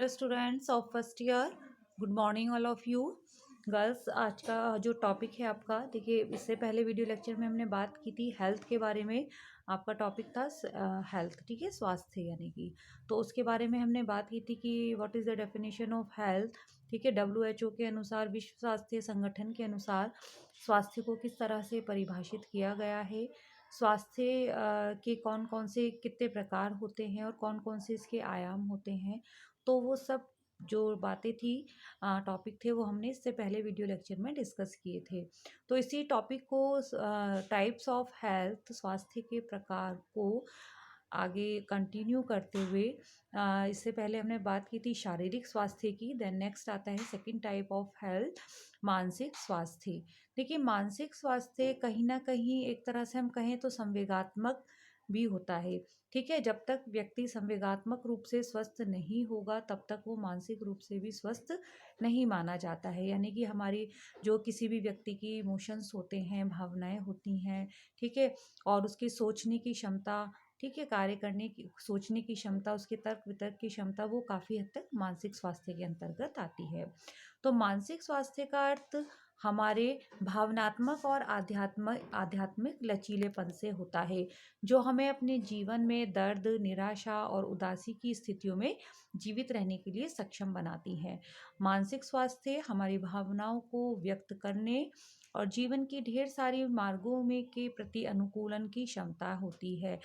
Students of first year, good morning all of you. Girls, आज का जो topic है आपका, देखिए इससे पहले वीडियो लेक्चर में हमने बात की थी हेल्थ के बारे में। आपका टॉपिक था हेल्थ, ठीक है, स्वास्थ्य यानी कि। तो उसके बारे में हमने बात की थी कि what is the definition of health, ठीक है। WHO के अनुसार, विश्व स्वास्थ्य संगठन के अनुसार स्वास्थ्य को किस तरह से परिभाषित किया गया है, स्वास्थ्य के कौन कौन से कितने प्रकार होते हैं और कौन कौन से इसके आयाम होते हैं। तो वो सब जो बातें थी, टॉपिक थे, वो हमने इससे पहले वीडियो लेक्चर में डिस्कस किए थे। तो इसी टॉपिक को, टाइप्स ऑफ हेल्थ, स्वास्थ्य के प्रकार को आगे कंटिन्यू करते हुए, इससे पहले हमने बात की थी शारीरिक स्वास्थ्य की। देन नेक्स्ट आता है सेकंड टाइप ऑफ हेल्थ, मानसिक स्वास्थ्य। देखिए, मानसिक स्वास्थ्य कहीं ना कहीं एक तरह से हम कहें तो संवेगात्मक भी होता है, ठीक है। जब तक व्यक्ति संवेगात्मक रूप से स्वस्थ नहीं होगा तब तक वो मानसिक रूप से भी स्वस्थ नहीं माना जाता है। यानी कि हमारी जो किसी भी व्यक्ति की इमोशंस होते हैं, भावनाएं होती हैं, ठीक है, और उसकी सोचने की क्षमता, ठीक है, कार्य करने की, सोचने की क्षमता, उसके तर्क वितर्क की क्षमता, वो काफ़ी हद तक मानसिक स्वास्थ्य के अंतर्गत आती है। तो मानसिक स्वास्थ्य का अर्थ हमारे भावनात्मक और आध्यात्मिक लचीलेपन से होता है, जो हमें अपने जीवन में दर्द, निराशा और उदासी की स्थितियों में जीवित रहने के लिए सक्षम बनाती हैं। मानसिक स्वास्थ्य हमारी भावनाओं को व्यक्त करने और जीवन की ढेर सारी मार्गों में के प्रति अनुकूलन की क्षमता होती है।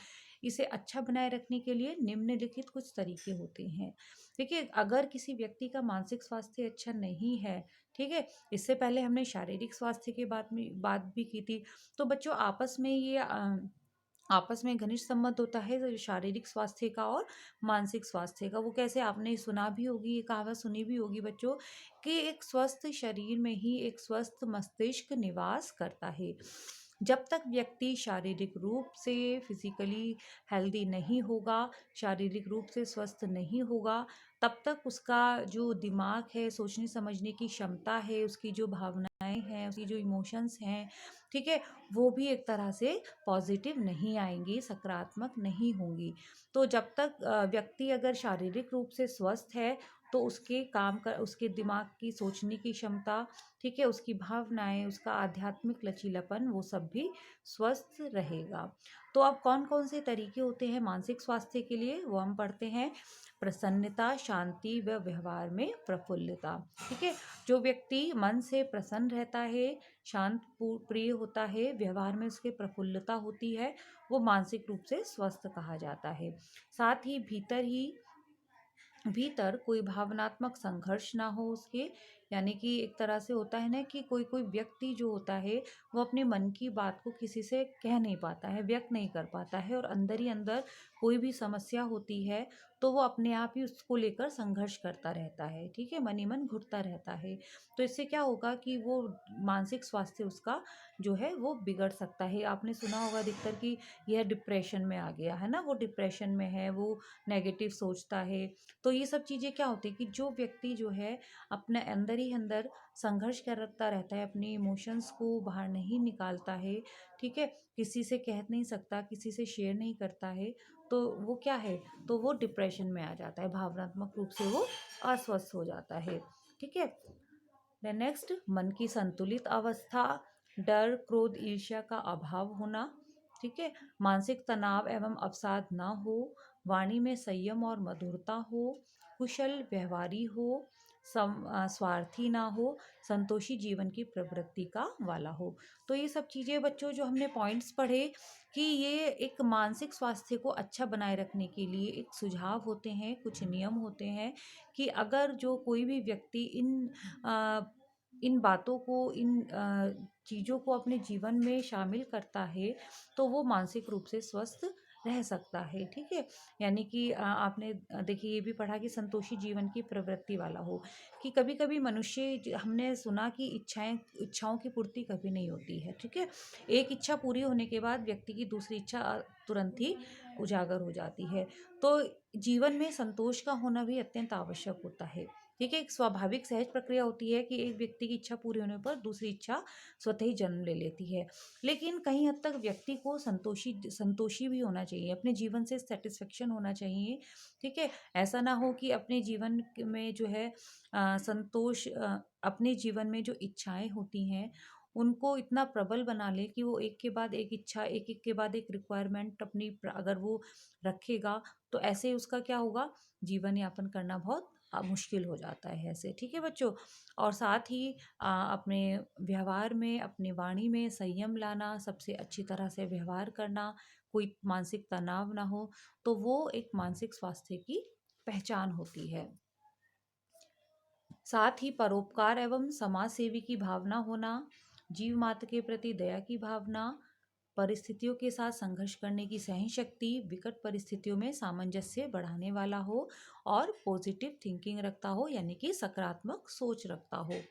इसे अच्छा बनाए रखने के लिए निम्नलिखित कुछ तरीके होते हैं। देखिए, अगर किसी व्यक्ति का मानसिक स्वास्थ्य अच्छा नहीं है, ठीक है, इससे पहले हमने शारीरिक स्वास्थ्य के बात भी की थी। तो बच्चों, आपस में घनिष्ठ संबंध होता है जो शारीरिक स्वास्थ्य का और मानसिक स्वास्थ्य का। वो कैसे, आपने सुना भी होगी, ये कहावत सुनी भी होगी बच्चों, कि एक स्वस्थ शरीर में ही एक स्वस्थ मस्तिष्क निवास करता है। जब तक व्यक्ति शारीरिक रूप से फिजिकली हेल्दी नहीं होगा, शारीरिक रूप से स्वस्थ नहीं होगा, तब तक उसका जो दिमाग है, सोचने समझने की क्षमता है, उसकी जो भावनाएं हैं, उसकी जो इमोशंस हैं, ठीक है, वो भी एक तरह से पॉजिटिव नहीं आएंगी, सकारात्मक नहीं होंगी। तो जब तक व्यक्ति अगर शारीरिक रूप से स्वस्थ है, तो उसके दिमाग की सोचने की क्षमता, ठीक है, उसकी भावनाएं, उसका आध्यात्मिक लचीलापन, वो सब भी स्वस्थ रहेगा। तो अब कौन कौन से तरीके होते हैं मानसिक स्वास्थ्य के लिए, वो हम पढ़ते हैं। प्रसन्नता, शांति व व्यवहार में प्रफुल्लता, ठीक है। जो व्यक्ति मन से प्रसन्न रहता है, शांत प्रिय होता है, व्यवहार में उसके प्रफुल्लता होती है, वो मानसिक रूप से स्वस्थ कहा जाता है। साथ ही भीतर कोई भावनात्मक संघर्ष ना हो उसके। यानी कि एक तरह से होता है ना कि कोई कोई व्यक्ति जो होता है, वो अपने मन की बात को किसी से कह नहीं पाता है, व्यक्त नहीं कर पाता है, और अंदर ही अंदर कोई भी समस्या होती है तो वो अपने आप ही उसको लेकर संघर्ष करता रहता है, ठीक है, मन ही मन घुटता रहता है। तो इससे क्या होगा कि वो मानसिक स्वास्थ्य उसका जो है वो बिगड़ सकता है। आपने सुना होगा अधिकतर कि यह डिप्रेशन में आ गया है ना, वो डिप्रेशन में है, वो नेगेटिव सोचता है। तो ये सब चीज़ें क्या होती है कि जो व्यक्ति जो है अपने अंदर ही अंदर संघर्ष करता रहता है, अपने इमोशंस को बाहर नहीं निकालता है, ठीक है, किसी से कह नहीं सकता, किसी से शेयर नहीं करता है, तो वो क्या है, तो वो डिप्रेशन में आ जाता है, भावनात्मक रूप से वो अस्वस्थ हो जाता है, ठीक है। देन नेक्स्ट, मन की संतुलित अवस्था, डर, क्रोध, ईर्ष्या का अभाव होना, ठीक है, मानसिक तनाव एवं अवसाद ना हो, वाणी में संयम और मधुरता हो, कुशल व्यवहारी हो, स्वार्थी ना हो, संतोषी जीवन की प्रवृत्ति का वाला हो। तो ये सब चीज़ें बच्चों जो हमने पॉइंट्स पढ़े, कि ये एक मानसिक स्वास्थ्य को अच्छा बनाए रखने के लिए एक सुझाव होते हैं, कुछ नियम होते हैं, कि अगर जो कोई भी व्यक्ति इन बातों को, इन चीज़ों को अपने जीवन में शामिल करता है, तो वो मानसिक रूप से स्वस्थ रह सकता है, ठीक है। यानी कि आपने देखिए ये भी पढ़ा कि संतोषी जीवन की प्रवृत्ति वाला हो, कि कभी कभी हमने सुना कि इच्छाओं की पूर्ति कभी नहीं होती है, ठीक है। एक इच्छा पूरी होने के बाद व्यक्ति की दूसरी इच्छा तुरंत ही उजागर हो जाती है। तो जीवन में संतोष का होना भी अत्यंत आवश्यक होता है। ठीक है, एक स्वाभाविक सहज प्रक्रिया होती है कि एक व्यक्ति की इच्छा पूरी होने पर दूसरी इच्छा स्वतः ही जन्म ले लेती है। लेकिन कहीं हद तक व्यक्ति को संतोषी संतोषी भी होना चाहिए, अपने जीवन से सेटिस्फेक्शन होना चाहिए। ठीक है, ऐसा ना हो कि अपने जीवन में जो है अपने जीवन में जो इच्छाएं होती हैं उनको इतना प्रबल बना ले कि वो एक के बाद एक इच्छा, एक एक के बाद एक रिक्वायरमेंट अगर वो रखेगा, तो ऐसे उसका क्या होगा, जीवन यापन करना बहुत मुश्किल हो जाता है ऐसे। ठीक है बच्चों, और साथ ही अपने व्यवहार में, अपनी वाणी में संयम लाना, सबसे अच्छी तरह से व्यवहार करना, कोई मानसिक तनाव ना हो, तो वो एक मानसिक स्वास्थ्य की पहचान होती है। साथ ही परोपकार एवं समाज सेवी की भावना होना, जीव मात्र के प्रति दया की भावना, परिस्थितियों के साथ संघर्ष करने की सहन शक्ति, विकट परिस्थितियों में सामंजस्य बढ़ाने वाला हो और पॉजिटिव थिंकिंग रखता हो, यानी कि सकारात्मक सोच रखता हो।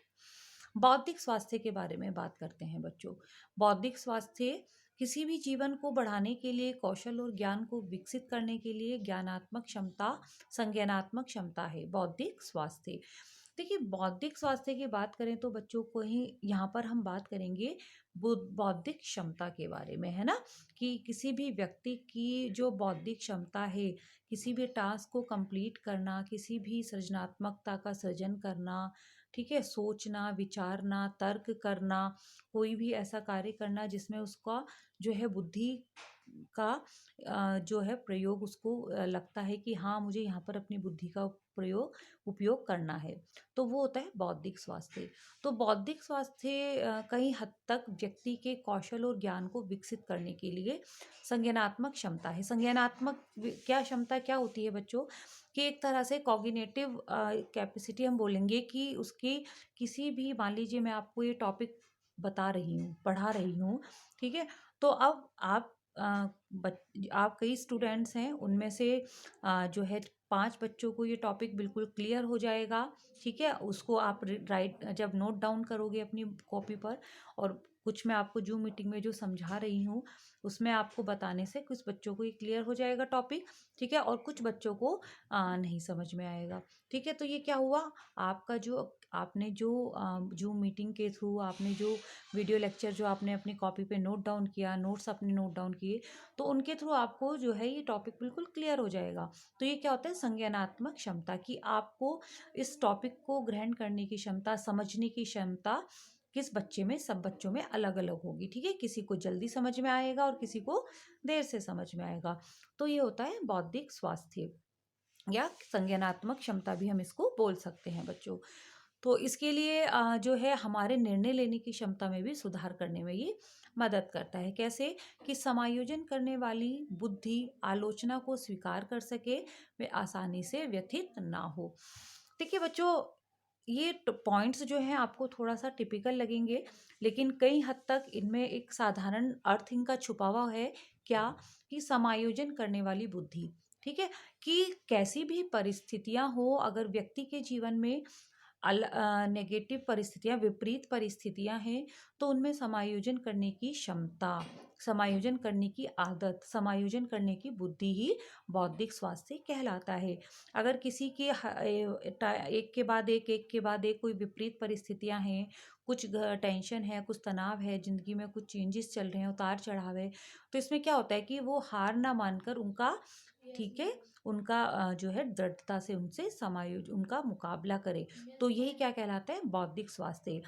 बौद्धिक स्वास्थ्य के बारे में बात करते हैं बच्चों। बौद्धिक स्वास्थ्य किसी भी जीवन को बढ़ाने के लिए, कौशल और ज्ञान को विकसित करने के लिए ज्ञानात्मक क्षमता, संज्ञानात्मक क्षमता है बौद्धिक स्वास्थ्य। देखिए, बौद्धिक स्वास्थ्य की बात करें तो बच्चों को ही यहाँ पर हम बात करेंगे बौद्धिक क्षमता के बारे में, है ना, कि किसी भी व्यक्ति की जो बौद्धिक क्षमता है, किसी भी टास्क को कंप्लीट करना, किसी भी सृजनात्मकता का सृजन करना, ठीक है, सोचना, विचारना, तर्क करना, कोई भी ऐसा कार्य करना जिसमें उसका जो है बुद्धि का जो है प्रयोग उसको लगता है कि हाँ, मुझे यहाँ पर अपनी बुद्धि का उपयोग करना है, तो वो होता है बौद्धिक स्वास्थ्य। तो बौद्धिक स्वास्थ्य कई हद तक व्यक्ति के कौशल और ज्ञान को विकसित करने के लिए संज्ञानात्मक क्षमता है। क्या क्षमता क्या होती है बच्चों, कि एक तरह से कॉग्निटिव कैपेसिटी हम बोलेंगे कि उसकी किसी भी, मान लीजिए मैं आपको ये टॉपिक बता रही हूँ, पढ़ा रही हूँ, ठीक है, तो अब आप कई स्टूडेंट्स हैं, उनमें से जो है 5 बच्चों को ये टॉपिक बिल्कुल क्लियर हो जाएगा। ठीक है, उसको आप राइट जब नोट डाउन करोगे अपनी कॉपी पर, और कुछ मैं आपको जूम मीटिंग में जो समझा रही हूँ उसमें आपको बताने से कुछ बच्चों को ये क्लियर हो जाएगा टॉपिक। ठीक है, और कुछ बच्चों को नहीं समझ में आएगा। ठीक है, तो ये क्या हुआ, आपका जो आपने जो जूम मीटिंग के थ्रू आपने जो वीडियो लेक्चर जो आपने अपनी कॉपी पे नोट डाउन किया, नोट्स अपने नोट डाउन किए, तो उनके थ्रू आपको जो है ये टॉपिक बिल्कुल क्लियर हो जाएगा। तो ये क्या होता है, संज्ञानात्मक क्षमता, कि आपको इस टॉपिक को ग्रहण करने की क्षमता, समझने की क्षमता किस बच्चे में, सब बच्चों में अलग अलग होगी। ठीक है, किसी को जल्दी समझ में आएगा और किसी को देर से समझ में आएगा। तो ये होता है बौद्धिक स्वास्थ्य, या संज्ञानात्मक क्षमता भी हम इसको बोल सकते हैं बच्चों। तो इसके लिए जो है हमारे निर्णय लेने की क्षमता में भी सुधार करने में ये मदद करता है। कैसे, कि समायोजन करने वाली बुद्धि आलोचना को स्वीकार कर सके, वे आसानी से व्यथित ना हो। देखिए बच्चों, ये पॉइंट्स जो हैं आपको थोड़ा सा टिपिकल लगेंगे, लेकिन कई हद तक इनमें एक साधारण अर्थ इनका छुपा हुआ है। क्या, कि समायोजन करने वाली बुद्धि। ठीक है, कि कैसी भी परिस्थितियां हो, अगर व्यक्ति के जीवन में नेगेटिव परिस्थितियां, विपरीत परिस्थितियां हैं, तो उनमें समायोजन करने की क्षमता, समायोजन करने की आदत, समायोजन करने की बुद्धि ही बौद्धिक स्वास्थ्य कहलाता है। अगर किसी के एक के बाद एक कोई विपरीत परिस्थितियां हैं, कुछ टेंशन है, कुछ तनाव है, जिंदगी में कुछ चेंजेस चल रहे हैं, उतार चढ़ाव है, तो इसमें क्या होता है कि वो हार ना मानकर उनका, ठीक है, उनका जो है दृढ़ता से उनसे उनका मुकाबला करे, तो यही क्या कहलाता है, बौद्धिक स्वास्थ्य।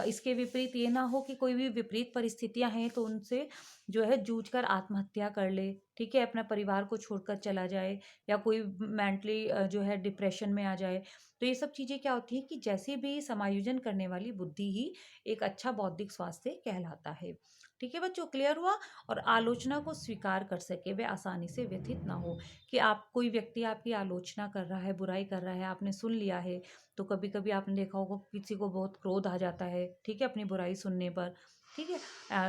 इसके विपरीत ये ना हो कि कोई भी विपरीत परिस्थितियां हैं तो उनसे जो है जूझकर आत्महत्या कर ले, ठीक है, अपना परिवार को छोड़कर चला जाए, या कोई मेंटली जो है डिप्रेशन में आ जाए। तो ये सब चीजें क्या होती है, कि जैसे भी समायोजन करने वाली बुद्धि ही एक अच्छा बौद्धिक स्वास्थ्य कहलाता है। ठीक है बच्चों, क्लियर हुआ। और आलोचना को स्वीकार कर सके, वे आसानी से व्यथित ना हो, कि आप, कोई व्यक्ति आपकी आलोचना कर रहा है, बुराई कर रहा है, आपने सुन लिया है, तो कभी कभी आपने देखा होगा किसी को बहुत क्रोध आ जाता है, ठीक है, अपनी बुराई सुनने पर, ठीक है।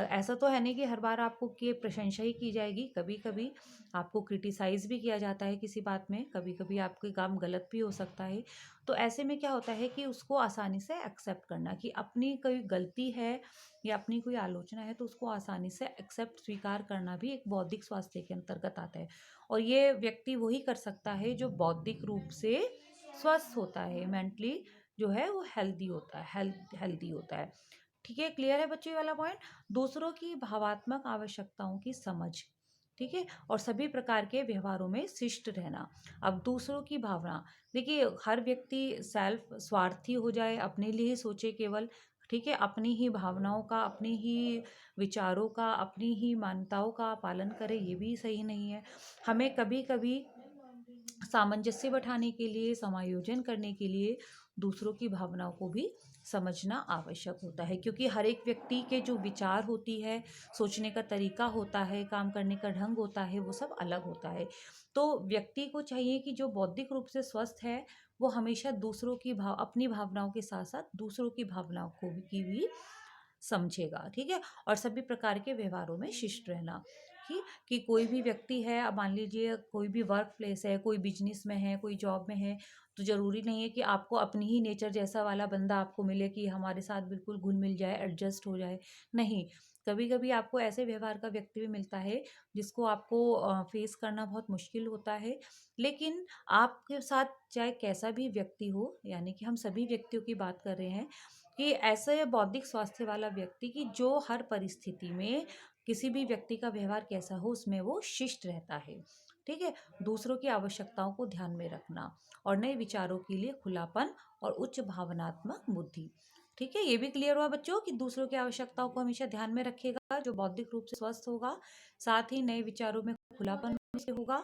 ऐसा तो है नहीं कि हर बार आपको की प्रशंसा ही की जाएगी, कभी कभी आपको क्रिटिसाइज भी किया जाता है किसी बात में, कभी कभी आपके काम गलत भी हो सकता है। तो ऐसे में क्या होता है कि उसको आसानी से एक्सेप्ट करना कि अपनी कोई गलती है या अपनी कोई आलोचना है, तो उसको आसानी से एक्सेप्ट स्वीकार करना भी एक बौद्धिक स्वास्थ्य के अंतर्गत आता है। और ये व्यक्ति वही कर सकता है जो बौद्धिक रूप से स्वस्थ होता है, मेंटली जो है वो हेल्दी होता है, हेल्दी होता है। ठीक है, क्लियर है बच्चों ये वाला पॉइंट। दूसरों की भावात्मक आवश्यकताओं की समझ, ठीक है, और सभी प्रकार के व्यवहारों में शिष्ट रहना। अब दूसरों की भावना, देखिए हर व्यक्ति सेल्फ स्वार्थी हो जाए, अपने लिए ही सोचे केवल, ठीक है, अपनी ही भावनाओं का, अपनी ही विचारों का, अपनी ही मान्यताओं का पालन करे, ये भी सही नहीं है। हमें कभी कभी सामंजस्य बैठाने के लिए, समायोजन करने के लिए दूसरों की भावनाओं को भी समझना आवश्यक होता है, क्योंकि हर एक व्यक्ति के जो विचार होती है, सोचने का तरीका होता है, काम करने का ढंग होता है, वो सब अलग होता है। तो व्यक्ति को चाहिए कि जो बौद्धिक रूप से स्वस्थ है, वो हमेशा दूसरों की अपनी भावनाओं के साथ साथ दूसरों की भावनाओं को भी समझेगा, ठीक है। और सभी प्रकार के व्यवहारों में शिष्ट रहना, कि कोई भी व्यक्ति है, अब मान लीजिए कोई भी वर्क प्लेस है, कोई बिजनेस में है, कोई जॉब में है, तो ज़रूरी नहीं है कि आपको अपनी ही नेचर जैसा वाला बंदा आपको मिले कि हमारे साथ बिल्कुल घुल मिल जाए, एडजस्ट हो जाए। नहीं, कभी कभी आपको ऐसे व्यवहार का व्यक्ति भी मिलता है जिसको आपको फेस करना बहुत मुश्किल होता है। लेकिन आपके साथ चाहे कैसा भी व्यक्ति हो, यानी कि हम सभी व्यक्तियों की बात कर रहे हैं, कि ऐसे बौद्धिक स्वास्थ्य वाला व्यक्ति कि जो हर परिस्थिति में किसी भी व्यक्ति का व्यवहार कैसा हो उसमें वो शिष्ट रहता है, ठीक है। दूसरों की आवश्यकताओं को ध्यान में रखना और नए विचारों के लिए खुलापन और उच्च भावनात्मक बुद्धि, ठीक है। ये भी क्लियर हुआ बच्चों कि दूसरों की आवश्यकताओं को हमेशा ध्यान में रखेगा जो बौद्धिक रूप से स्वस्थ होगा, साथ ही नए विचारों में खुलापन से होगा।